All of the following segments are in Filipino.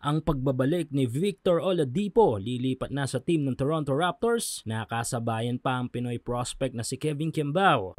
Ang pagbabalik ni Victor Oladipo, lilipat na sa team ng Toronto Raptors, nakasabayan pa ang Pinoy prospect na si Kevin Kembao.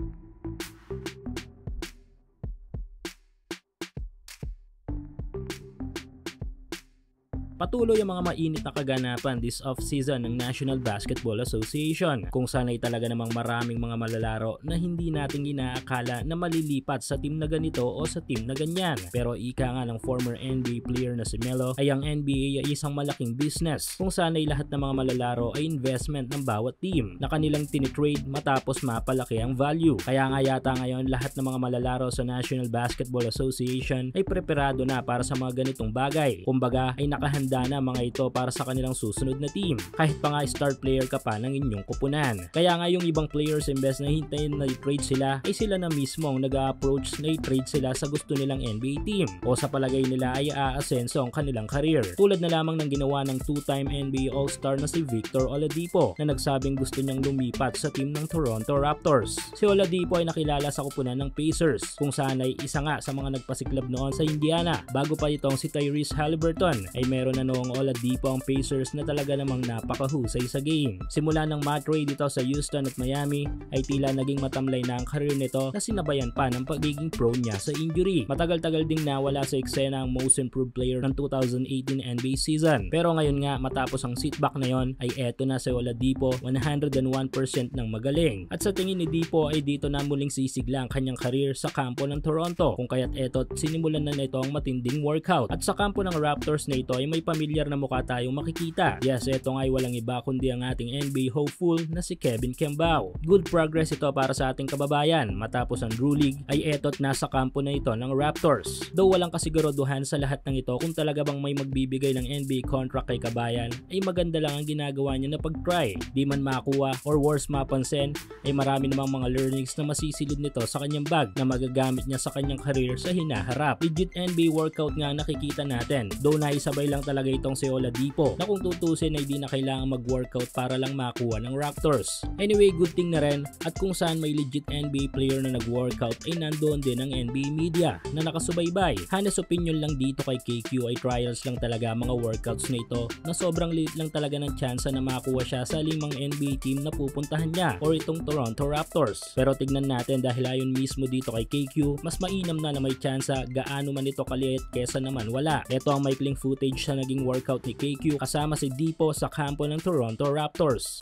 Patuloy ang mga mainit na kaganapan this off-season ng National Basketball Association, kung saan ay talaga namang maraming mga malalaro na hindi natin inaakala na malilipat sa team na ganito o sa team na ganyan. Pero ika nga ng former NBA player na si Melo ay ang NBA ay isang malaking business, kung saan ay lahat ng mga malalaro ay investment ng bawat team na kanilang tinitrade matapos mapalaki ang value. Kaya nga yata ngayon lahat ng mga malalaro sa National Basketball Association ay preparado na para sa mga ganitong bagay. Kumbaga ay nakahanda na mga ito para sa kanilang susunod na team, kahit pa nga star player ka pa ng inyong kupunan. Kaya nga yung ibang players imbes na hintayin na i-trade sila, ay sila na mismo ang nag-a-approach na i-trade sila sa gusto nilang NBA team o sa palagay nila ay aasenso ang kanilang career. Tulad na lamang ng ginawa ng two-time NBA All-Star na si Victor Oladipo na nagsabing gusto niyang lumipat sa team ng Toronto Raptors. Si Oladipo ay nakilala sa kupunan ng Pacers, kung saan ay isa nga sa mga nagpasiklab noon sa Indiana. Bago pa itong si Tyrese Haliburton ay meron na noong Oladipo ang Pacers na talaga namang napakahusay sa game. Simula ng matrade dito sa Houston at Miami ay tila naging matamlay na ang career nito na sinabayan pa ng pagiging prone niya sa injury. Matagal-tagal ding nawala sa eksena ang most improved player ng 2018 NBA season. Pero ngayon nga matapos ang setback na yon ay eto na si Oladipo 101% ng magaling. At sa tingin ni Dipo ay dito na muling sisigla ang kanyang career sa kampo ng Toronto, kung kaya't eto't sinimulan na nito ang matinding workout. At sa kampo ng Raptors na ito ay may pamilyar na mukha tayong makikita. Yes, eto nga ay walang iba kundi ang ating NBA hopeful na si Kevin Kembao. Good progress ito para sa ating kababayan. Matapos ang Drew League ay eto't nasa kampo na ito ng Raptors. Though walang kasiguraduhan sa lahat ng ito kung talaga bang may magbibigay ng NBA contract kay kabayan, ay maganda lang ang ginagawa niya na pag-try. Di man makuha or worse mapansin, ay marami namang mga learnings na masisilid nito sa kanyang bag na magagamit niya sa kanyang career sa hinaharap. Legit NBA workout nga nakikita natin. Though naisabay lang talaga itong si Oladipo na kung tutusin ay di na kailangan mag-workout para lang makuha ng Raptors. Anyway, good thing na rin at kung saan may legit NBA player na nag-workout ay nandoon din ang NBA media na nakasubaybay. Honest opinion lang dito kay KQ ay trials lang talaga mga workouts na ito na sobrang liit lang talaga ng tsansa na makuha siya sa 5 NBA team na pupuntahan niya or itong Toronto Raptors. Pero tignan natin dahil ayon mismo dito kay KQ, mas mainam na may tsansa gaano man ito kaliit kesa naman wala. Ito ang maikling footage sa naging workout ni KQ kasama si Dipo sa kampo ng Toronto Raptors.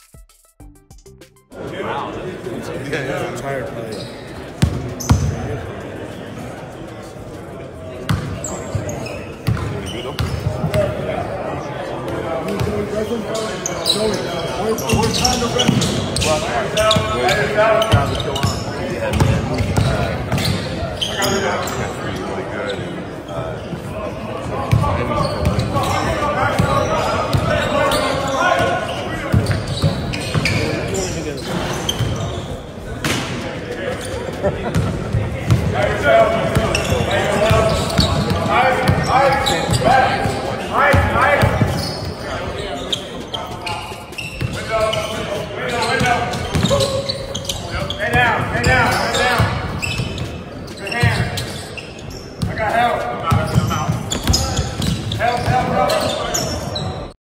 Wow. Yeah, I'm tired playing. We're trying to rest. Hey now.